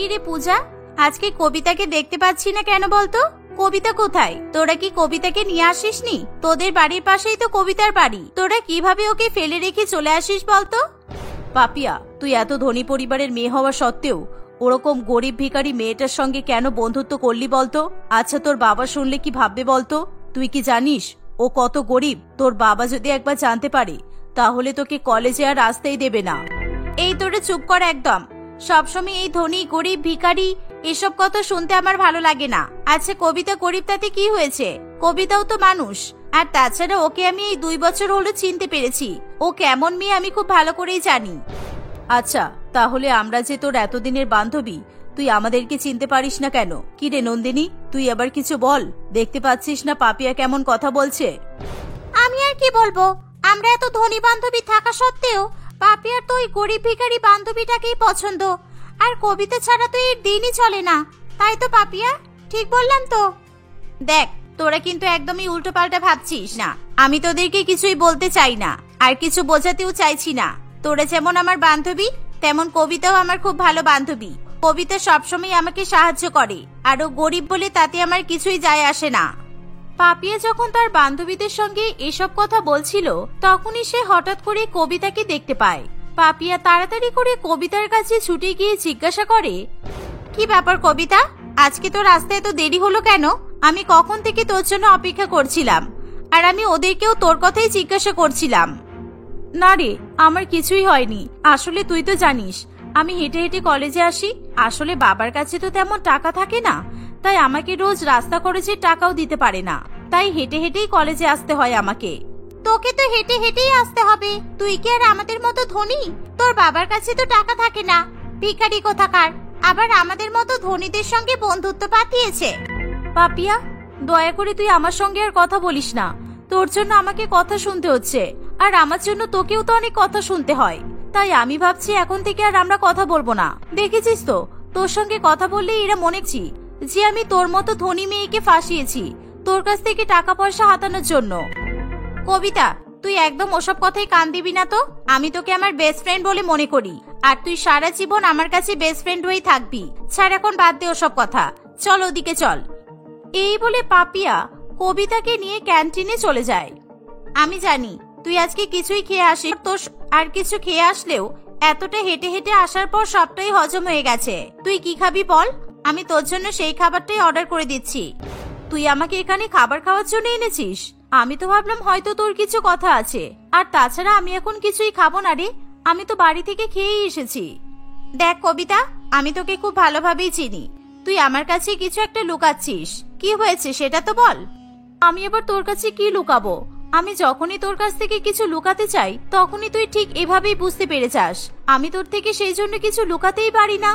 কি রে পূজা, আজকে কবিতাকে দেখতে পাচ্ছি না কেন বলতো? কবিতা কোথায়? তোরা কি কবিতাকে নিয়ে আসিসনি? তোদের বাড়ির পাশেই তো কবিতার বাড়ি, তোরা কিভাবে ওকে ফেলে রেখে চলে আসিস বলতো? পাপিয়া, তুই এত ধনী পরিবারের মেয়ে হওয়া সত্ত্বেও ওরকম গরিব ভিখারি মেয়েটার সঙ্গে কেন বন্ধুত্ব করলি বলতো? আচ্ছা, তোর বাবা শুনলে কি ভাববে বলতো? তুই কি জানিস ও কত গরিব? তোর বাবা যদি একবার জানতে পারে তাহলে তোকে কলেজে আর আসতেই দেবে না। এই তোরে চুপ কর একদম। সবসময় এই ধনী গরিব ভিখারি এসব কথা শুনতে আমার ভালো লাগে না। আচ্ছা, কবিতা গরিব তাতে কি হয়েছে? কবিতাও তো মানুষ। আর তাছাড়া ওকে আমি এই 2 বছর হলো চিনতে পেরেছি। ও কেমন মেয়ে আমি খুব ভালো করেই জানি। আচ্ছা, তাহলে আমরা যে তোর এতদিনের বান্ধবী, তুই আমাদেরকে চিনতে পারিস না কেন? কি রে নন্দিনী, তুই আবার কিছু বল। দেখতে পাচ্ছিস না পাপিয়া কেমন কথা বলছে? আমি আর কি বলবো, আমরা এত ধনী বান্ধবী থাকা সত্ত্বেও পাপিয়ার তো ওই গরিব ভিখারি বান্ধবীটাকেই পছন্দ। আর কবিতা ছাড়া তো এর দিনই চলে না, তাই তো পাপিয়া? ঠিক বললাম তো? দেখ, তোরা কিন্তু একদমই উল্টো পাল্টা ভাবছিস না। আমি তোদেরকে কিছুই বলতে চাই না, আর কিছু বোঝাতেও চাইছি না। তোরা যেমন আমার বান্ধবী, তেমন কবিতাও আমার খুব ভালো বান্ধবী। কবিতা সবসময় আমাকে সাহায্য করে, আর ও গরিব বলে তাতে আমার কিছুই যায় আসে না। পাপিয়া যখন তার বান্ধবীদের সঙ্গে এসব কথা বলছিল, তখনই সে হঠাৎ করে কবিতাকে দেখতে পায়। পাপিয়া তাড়াতাড়ি করে কবিতার কাছে ছুটে গিয়ে জিজ্ঞাসা করে, কি ব্যাপার কবিতা, আজকে তোর আসতে এত দেরি হলো কেন? আমি কখন থেকে তোর জন্য অপেক্ষা করছিলাম, আর আমি ওদেরকেও তোর কথাই জিজ্ঞাসা করছিলাম। না রে, আমার কিছুই হয়নি। আসলে তুই তো জানিস আমি হেঁটে হেঁটে কলেজে আসি। আসলে বাবার কাছে তো তেমন টাকা থাকে না, তাই আমাকে রোজ রাস্তা খরচের টাকাও দিতে পারে না, তাই হেঁটে হেঁটেই কলেজে আসতে হয় আমাকে। তোকে তো হেঁটে হেঁটেই আসতে হবে, তুই কি আর আমাদের মতো ধনী? তোর বাবার কাছে তো টাকা থাকে না, ভিখারি কোথাকার। আবার আমাদের মতো ধনীদের সঙ্গে বন্ধুত্ব পাতিয়েছে। পাপিয়া, দয়া করে তুই আমার সঙ্গে আর কথা বলিস না। তোর জন্য আমাকে কথা শুনতে হচ্ছে, আর আমার জন্য তোকেও তো অনেক কথা শুনতে হয়। তাই আমি ভাবছি এখন থেকে আর আমরা কথা বলবো না। দেখেছিস তো, তোর সঙ্গে কথা বললে এরা মনে করছি যে আমি তোর মতো ধনী মেয়েকে ফাঁসিয়েছি তোর কাছ থেকে টাকা পয়সা হাতানোর জন্য। কবিতা, তুই একদম ওসব কথাই কান দিবি না তো। আমি তোকে আমার বেস্ট ফ্রেন্ড বলে মনে করি, আর তুই সারা জীবন আমার কাছে বেস্ট ফ্রেন্ড হয়েই থাকবি। ছাড় এখন, বাদ দে ওসব কথা, চল ওদিকে চল। এই বলে পাপিয়া কবিতাকে নিয়ে ক্যান্টিনে চলে যায়। আমি জানি তুই আজকে কিছুই খেয়ে আসিস, তোর আর কিছু খেয়ে আসলেও এতটা হেঁটে হেঁটে আসার পর সবটাই হজম হয়ে গেছে। তুই কি খাবি বল, আমি তোর জন্য সেই খাবারটাই অর্ডার করে দিচ্ছি। তুই আমাকে এখানে খাবার খাওয়ার জন্য এনেছিস? আমি তো ভাবলাম হয়তো তোর কিছু কথা আছে। আর তাছাড়া আমি এখন কিছুই খাবো না রে, আমি তো বাড়ি থেকে খেয়েই এসেছি। দেখ কবিতা, আমি তোকে খুব ভালোভাবেই চিনি। তুই আমার কাছে কিছু একটা লুকাচ্ছিস। কি হয়েছে সেটা তো বল। আমি আবার তোর কাছে কি লুকাবো? আমি যখনই তোর কাছ থেকে কিছু লুকাতে চাই তখনই তুই ঠিক এভাবেই বুঝতে পেরে যাস আমি তোর থেকে সেই জন্য কিছু লুকাতেই পারি না।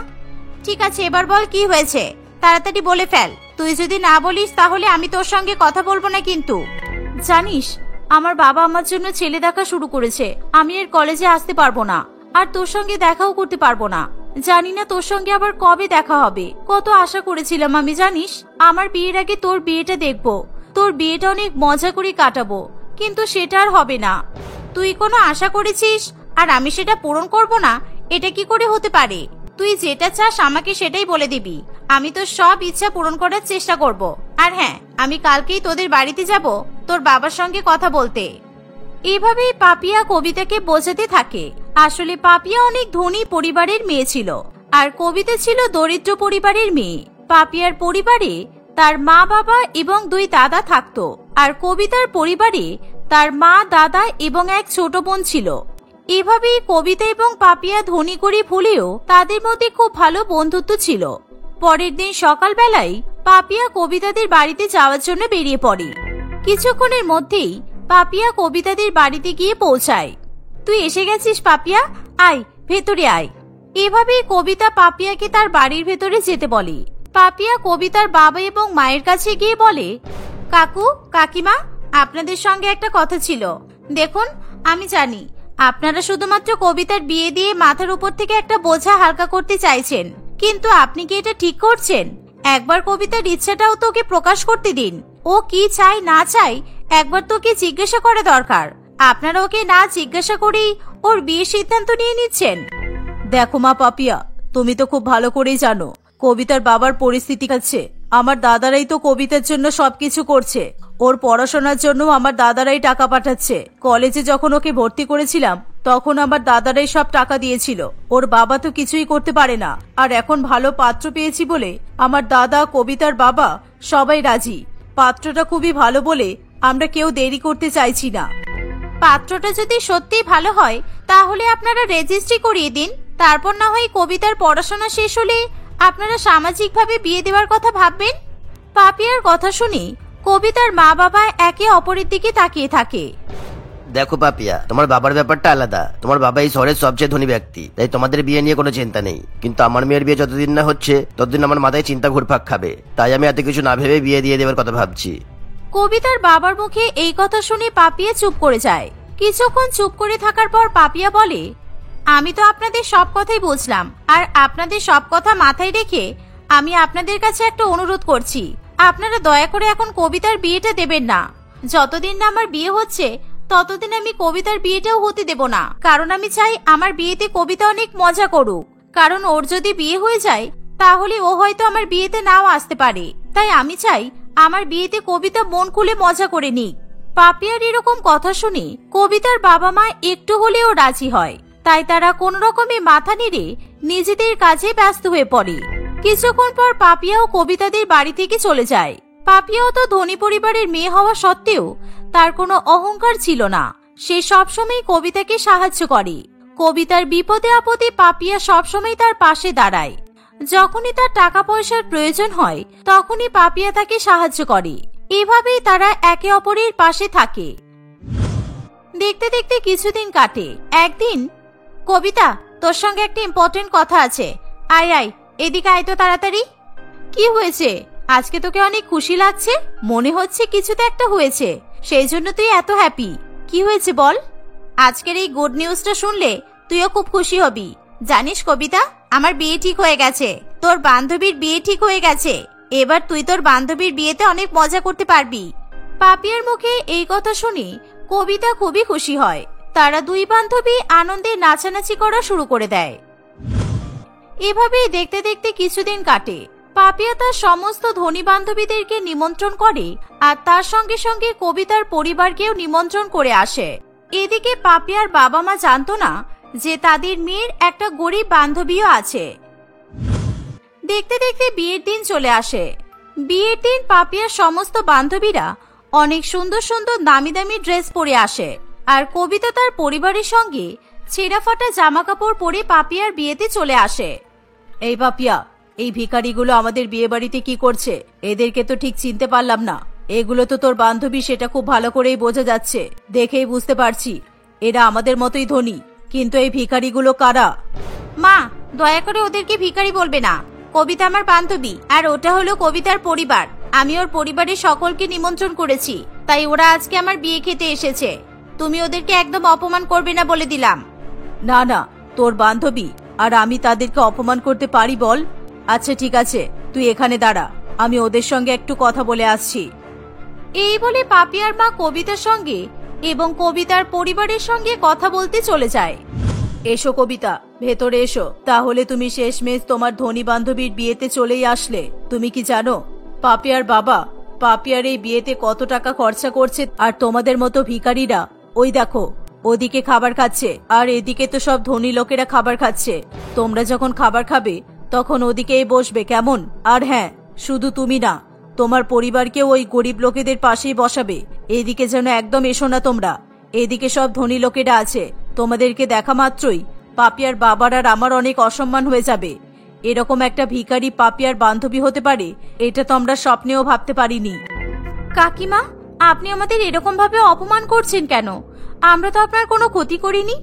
ঠিক আছে, এবার বল কি হয়েছে, তাড়াতাড়ি বলে ফেল। তুই যদি না বলিস তাহলে আমি তোর সঙ্গে কথা বলবো না কিন্তু। জানিস, আমার বাবা আমার জন্য ছেলে দেখা শুরু করেছে। আমি এর কলেজে আসতে পারবো না, আর তোর সঙ্গে দেখাও করতে পারবো না। জানি না তোর সঙ্গে আবার কবে দেখা হবে। কত আশা করেছিলাম আমি, জানিস, আমার বিয়ের আগে তোর বিয়েটা দেখবো, তোর বিয়েটা অনেক মজা করে কাটাবো, কিন্তু সেটা আর হবে না। তুই কোনো আশা করেছিস আর আমি সেটা পূরণ করব না, এটা কি করে হতে পারে? তুই যেটা চাস আমাকে সেটাই বলে দিবি, আমি তোর সব ইচ্ছা পূরণ করার চেষ্টা করব। আর হ্যাঁ, আমি কালকেই তোদের বাড়িতে যাব তোর বাবার সঙ্গে কথা বলতে। এভাবেই পাপিয়া কবিতাকে বোঝাতে থাকে আসলে পাপিয়া অনেক ধনী পরিবারের মেয়ে ছিল, আর কবিতা ছিল দরিদ্র পরিবারের মেয়ে। পাপিয়ার পরিবারে তার মা বাবা এবং 2 দাদা থাকতো, আর কবিতার পরিবারে তার মা, দাদা এবং এক ছোট বোন ছিল। এভাবেই কবিতা এবং পাপিয়া ধনী গরিব হলেও তাদের মধ্যে খুব ভালো বন্ধুত্ব ছিল। পরের দিন সকালবেলায় পাপিয়া কবিতাদের বাড়িতে যাওয়ার জন্য বেরিয়ে পড়ে। কিছুক্ষণের মধ্যেই পাপিয়া কবিতাদের বাড়িতে গিয়ে পৌঁছায়। তুই এসে গেছিস পাপিয়া, আয় ভেতরে আয়। এভাবেই কবিতা পাপিয়াকে তার বাড়ির ভেতরে যেতে বলে। পাপিয়া কবিতার বাবা এবং মায়ের কাছে গিয়ে বলে, কাকু কাকিমা, আপনাদের সঙ্গে একটা কথা ছিল। দেখুন, আমি জানি আপনারা শুধুমাত্র কবিতার বিয়ে দিয়ে মাথার উপর থেকে একটা বোঝা হালকা করতে চাইছেন, কিন্তু আপনি কি এটা ঠিক করছেন? একবার কবিতার ইচ্ছাটাও তোকে প্রকাশ করতে দিন। ও কি চাই না চাই একবার তোকে জিজ্ঞাসা করা দরকার। আপনারা ওকে না জিজ্ঞাসা করেই ওর বিয়ের সিদ্ধান্ত নিয়ে নিচ্ছেন। দেখো মা পাপিয়া, তুমি তো খুব ভালো করেই জানো কবিতার বাবার পরিস্থিতি আছে। আমার দাদারাই তো কবিতার জন্য সবকিছু করছে। ওর পড়াশোনার জন্য আমার দাদারাই টাকা পাঠাচ্ছে। কলেজে যখন ওকে ভর্তি করেছিলাম তখন আমার দাদারাই সব টাকা দিয়েছিল। ওর বাবা তো কিছুই করতে পারে না। আর এখন ভালো পাত্র পেয়েছি বলে আমার দাদা, কবিতার বাবা সবাই রাজি। পাত্রটা খুবই ভালো বলে আমরা কেউ দেরি করতে চাইছি না। পাত্রটা যদি সত্যি ভালো হয় তাহলে আপনারা রেজিস্ট্রি করিয়ে দিন। তারপর না হয় কবিতার পড়াশোনা শেষ হলে আপনারা সামাজিকভাবে বিয়ে দেওয়ার কথা ভাববেন। পাপিয়ার কথা শুনে কবিতার মা বাবা একে অপরের দিকে তাকিয়ে থাকে। দেখো পাপিয়া, তোমার বাবার ব্যাপারটা আলাদা। তোমার বাবা এই শহরের সবচেয়ে ধনী ব্যক্তি, তাই তোমাদের বিয়ে নিয়ে কোনো চিন্তা নেই। কিন্তু আমার মেয়ের বিয়ে যতদিন না হচ্ছে ততদিন আমার মাথায় চিন্তা ঘুরপাক খাবে। তাই আমি এত কিছু না ভেবে বিয়ে দিয়ে দেওয়ার কথা ভাবছি। কবিতার বাবার মুখে এই কথা শুনে পাপিয়া চুপ করে যায়। কিছুক্ষণ চুপ করে থাকার পর পাপিয়া বলে, আমি তো আপনাদের সব কথাই বুঝলাম। আর আপনাদের সব কথা মাথায় রেখে আমি আপনাদের কাছে একটা অনুরোধ করছি। আপনারা দয়া করে এখন কবিতার বিয়েটা দেবেন না। যতদিন না আমার বিয়ে হচ্ছে ততদিন আমি কবিতার বিয়েটাও হতে দেব না। কারণ আমি চাই আমার বিয়েতে কবিতা অনেক মজা করুক। কারণ ওর যদি বিয়ে হয়ে যায় তাহলে ও হয়তো আমার বিয়েতে নাও আসতে পারে। তাই আমি চাই আমার বিয়েতে কবিতা মন খুলে মজা করে নিক। পাপিয়ার এরকম কথা শুনে কবিতার বাবা মা একটু হলেও রাজি হয়। তাই তারা কোন রকমে মাথা নেড়ে নিজেদের কাজে ব্যস্ত হয়ে পড়ে। কিছুক্ষণ পর পাপিয়া ও কবিতাদের বাড়ি থেকে চলে যায়। পাপিয়াও তো ধনী পরিবারের মেয়ে হওয়া সত্ত্বেও তার কোনো অহংকার ছিল না। সে সবসময় কবিতাকে সাহায্য করে। কবিতার বিপদে আপদে পাপিয়া সবসময় তার পাশে দাঁড়ায়। যখনই তার টাকা পয়সার প্রয়োজন হয় তখনই পাপিয়া তাকে সাহায্য করে। এভাবেই তারা একে অপরের পাশে থাকে। দেখতে দেখতে কিছুদিন কাটে। একদিন, কবিতা, তোর সঙ্গে একটা ইম্পর্টেন্ট কথা আছে। আয় আয়, এদিকে আয় তো তাড়াতাড়ি। কি হয়েছে? আজকে তোকে অনেক খুশি লাগছে। মনে হচ্ছে কিছুতে একটা হয়েছে, সেই জন্য তুই এত হ্যাপি। কি হয়েছে বল? আজকের এই গুড নিউজটা শুনলে তুইও খুব খুশি হবি। জানিস কবিতা, আমার বিয়ে ঠিক হয়ে গেছে। তোর বান্ধবীর বিয়ে ঠিক হয়ে গেছে। এবার তুই তোর বান্ধবীর বিয়েতে অনেক মজা করতে পারবি। পাপিয়ার মুখে এই কথা শুনে কবিতা খুবই খুশি হয়। তারা দুই বান্ধবী আনন্দে নাচানাচি করা শুরু করে দেয়। এভাবেই দেখতে দেখতে কিছুদিন কাটে। পাপিয়া তার সমস্ত ধনী বান্ধবীদেরকে নিমন্ত্রণ করে আর তার সঙ্গে সঙ্গে কবিতার পরিবারকেও নিমন্ত্রণ করে আসে। এদিকে পাপিয়ার বাবা মা জানতো না যে তাদের মেয়ের একটা গরিব বান্ধবীও আছে। দেখতে দেখতে বিয়ের দিন চলে আসে। বিয়ের দিন পাপিয়ার সমস্ত বান্ধবীরা অনেক সুন্দর সুন্দর দামি দামি ড্রেস পরে আসে। আর কবিতা তার পরিবারের সঙ্গে ছেঁড়া ফাটা জামা কাপড় পরে পাপিয়ার বিয়েতে চলে আসে। এই পাপিয়া, এই ভিখারিগুলো আমাদের বিয়ে বাড়িতে কি করছে? এদেরকে তো ঠিক চিনতে পারলাম না। এগুলো তো তোর বান্ধবী, সেটা খুব ভালো করেই বোঝা যাচ্ছে। দেখেই বুঝতে পারছি এরা আমাদের মতোই ধনী। কিন্তু এই ভিখারিগুলো কারা? মা, দয়া করে ওদেরকে ভিখারি বলবে না। কবিতা আমার বান্ধবী, আর ওটা হলো কবিতার পরিবার। আমি ওর পরিবারের সকলকে নিমন্ত্রণ করেছি, তাই ওরা আজকে আমার বিয়ে খেতে এসেছে। তুমি ওদেরকে একদম অপমান করবে না বলে দিলাম। না না, তোর বান্ধবী আর আমি তাদেরকে অপমান করতে পারি বল? আচ্ছা ঠিক আছে, তুই এখানে দাঁড়া, আমি ওদের সঙ্গে একটু কথা বলে আসছি। এই বলে পাপিয়ার মা কবিতার সঙ্গে এবং কবিতার পরিবারের সঙ্গে কথা বলতে চলে যায়। এসো কবিতা, ভেতরে এসো। তাহলে তুমি শেষমেশ তোমার ধনী বান্ধবীর বিয়েতে চলেই আসলে। তুমি কি জানো পাপিয়ার বাবা পাপিয়ার এই বিয়েতে কত টাকা খরচা করছে? আর তোমাদের মতো ভিখারিরা ওই দেখো ওদিকে খাবার খাচ্ছে, আর এদিকে তো সব ধনী লোকেরা খাবার খাচ্ছে। তোমরা যখন খাবার খাবে তখন ওদিকেই বসবে, কেমন? আর হ্যাঁ, শুধু তুমি না, তোমার পরিবারকে ওই গরিব লোকেদের পাশেই বসাবে। এদিকে যেন একদম এসো না তোমরা। এদিকে সব ধনী লোকেরা আছে। তোমাদেরকে দেখা মাত্রই পাপিয়ার বাবার আর আমার অনেক অসম্মান হয়ে যাবে। এরকম একটা ভিখারি পাপিয়ার বান্ধবী হতে পারে, এটা তো আমরা স্বপ্নেও ভাবতে পারিনি। কাকিমা, আপনি আমাদের এরকম ভাবে অপমান করছেন কেন? আমরা তো আপনার কোনো ক্ষতি করিনি।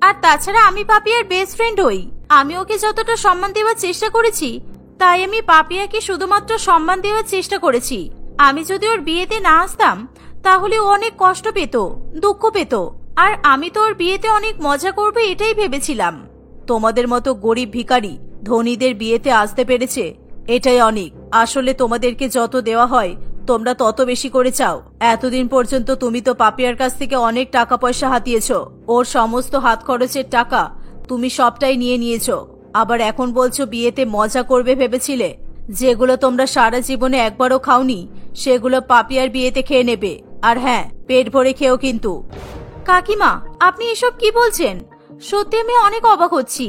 আর তাছাড়া আমি পাপিয়ার বেস্ট ফ্রেন্ড হই। আমি ওকে যতটা সম্মান দেওয়ার চেষ্টা করেছি, তাই আমি পাপিয়াকে শুধুমাত্র সম্মান দেওয়ার চেষ্টা করেছি। আমি যদি ওর বিয়েতে না আসতাম তাহলে ও অনেক কষ্ট পেত, দুঃখ পেত। আর আমি তো ওর বিয়েতে অনেক মজা করবো এটাই ভেবেছিলাম। তোমাদের মতো গরিব ভিখারি ধনীদের বিয়েতে আসতে পেরেছে, এটাই অনেক। আসলে তোমাদেরকে যত দেওয়া হয় তোমরা তত বেশি করে চাও। এতদিন পর্যন্ত তুমি তো পাপিয়ার কাছ থেকে অনেক টাকা পয়সা হাতিয়েছো। ওর সমস্ত হাত খরচের টাকা তুমি সবটাই নিয়ে নিয়েছো। আবার এখন বলছো বিয়েতে মজা করবে ভেবেছিলে? যেগুলো তোমরা সারা জীবনে একবারও খাওনি সেগুলো পাপিয়ার বিয়েতে খেয়ে নেবে। আর হ্যাঁ, পেট ভরে খেও কিন্তু। কাকিমা, আপনি এসব কি বলছেন? সত্যি আমি অনেক অবাক হচ্ছি।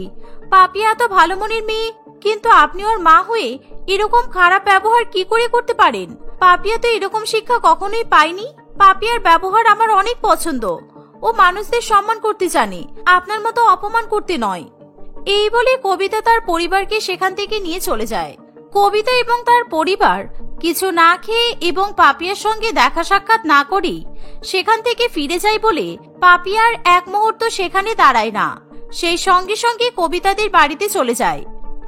পাপিয়া এত ভালো মনের মেয়ে, কিন্তু আপনি ওর মা হয়ে এরকম খারাপ ব্যবহার কি করে করতে পারেন? পাপিয়া তো এরকম শিক্ষা কখনোই পায়নি। পাপিয়ার ব্যবহার আমার অনেক পছন্দ। ও মানুষদের সম্মান করতে জানে, আপনার মতো অপমান করতে নয়। এই বলে কবিতা তার পরিবারকে সেখান থেকে নিয়ে চলে যায়। কবিতা এবং তার পরিবার কিছু না খেয়ে এবং পাপিয়ার সঙ্গে দেখা সাক্ষাৎ না করেই সেখান থেকে ফিরে যায় বলে পাপিয়ার এক মুহূর্ত সেখানে দাঁড়ায় না। সেই সঙ্গে সঙ্গে কবিতাদের বাড়িতে চলে যায়।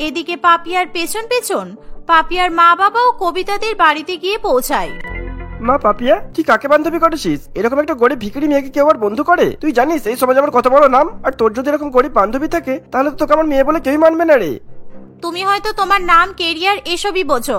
এদিকে পাপিয়ার পেছন পেছন পাপিয়ার মা বাবাও কবিতাদের বাড়িতে গিয়ে পৌঁছায়। মা, পাপিয়া তুই কাকে বান্ধবী করেছিস? এরকম একটা গরিব ভিখারি মেয়েকে কেউ আর বন্ধু করে? তুই জানিস এই সমাজে আমার কত বড় নাম? আর তোর যদি এরকম গরিব বান্ধবী থাকে তাহলে তো তোকে আমার মেয়ে বলে কেউই মানবে না রে। তুমি হয়তো তোমার নাম, কেরিয়ার এসবই বোঝো,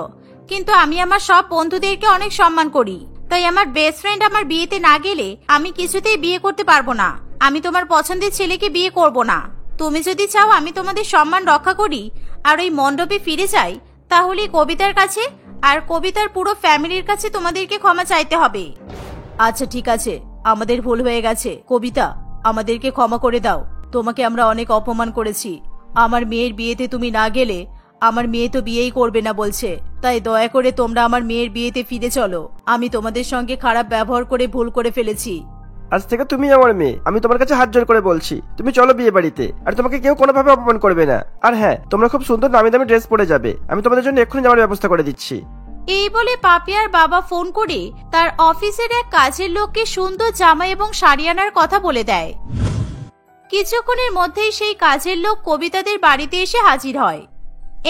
কিন্তু আমি আমার সব বন্ধুদেরকে অনেক সম্মান করি। তাই আমার বেস্ট ফ্রেন্ড আমার বিয়েতে না গেলে আমি কিছুতেই বিয়ে করতে পারবো না। আমি তোমার পছন্দের ছেলেকে বিয়ে করব না। তুমি যদি চাও আমি তোমাদের সম্মান রক্ষা করি আর ওই মণ্ডপে ফিরে যাই, তাহলে কবিতার কাছে আর কবিতার পুরো ফ্যামিলির কাছে তোমাদেরকে ক্ষমা চাইতে হবে। আচ্ছা ঠিক আছে, আমাদের ভুল হয়ে গেছে। কবিতা, আমাদেরকে ক্ষমা করে দাও। তোমাকে আমরা অনেক অপমান করেছি। আমার মেয়ের বিয়েতে তুমি না গেলে আমার মেয়ে তো বিয়েই করবে না বলছে। তাই দয়া করে তোমরা আমার মেয়ের বিয়েতে ফিরে চলো। আমি তোমাদের সঙ্গে খারাপ ব্যবহার করে ভুল করে ফেলেছি। আজ থেকে তুমি আমার মেয়ে। আমি তোমার কাছে হাত জোর করে বলছি, তুমি চলো বিয়ে বাড়িতে। আর তোমাকে কেউ কোনোভাবে অপমান করবে না। আর হ্যাঁ, তোমরা খুব সুন্দর নামি দামি ড্রেস পরে যাবে। আমি তোমাদের জন্য এক্ষুনি যাওয়ার ব্যবস্থা করে দিচ্ছি। এই বলে পাপিয়ার বাবা ফোন করে তার অফিসের এক কাজের লোককে সুন্দর জামা এবং শাড়ি আনার কথা বলে দেয়। কিছুক্ষণের মধ্যেই সেই কাজের লোক কবিতাদের বাড়িতে এসে হাজির হয়।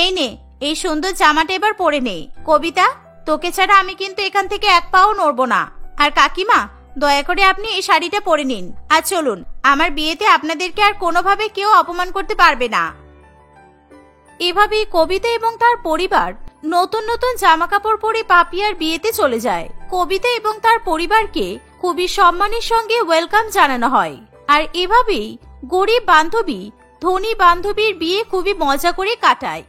এই নে, এই সুন্দর জামাটা এবার পরে নে। কবিতা, তোকে ছাড়া আমি কিন্তু এখান থেকে এক পাও নড়বো না। আর কাকিমা, দয়া করে আপনি এই শাড়িটা পরে নিন। আর চলুন, আমার বিয়েতে আপনাদেরকে আর কোনোভাবে কেউ অপমান করতে পারবে না। এভাবেই কবিতা এবং তার পরিবার নতুন নতুন জামা কাপড় পরে পাপিয়ার বিয়েতে চলে যায়। কবিতা এবং তার পরিবারকে খুবই সম্মানের সঙ্গে ওয়েলকাম জানানো হয়। আর এভাবেই গরিব বান্ধবী ধনী বান্ধবীর বিয়ে খুবই মজা করে কাটায়।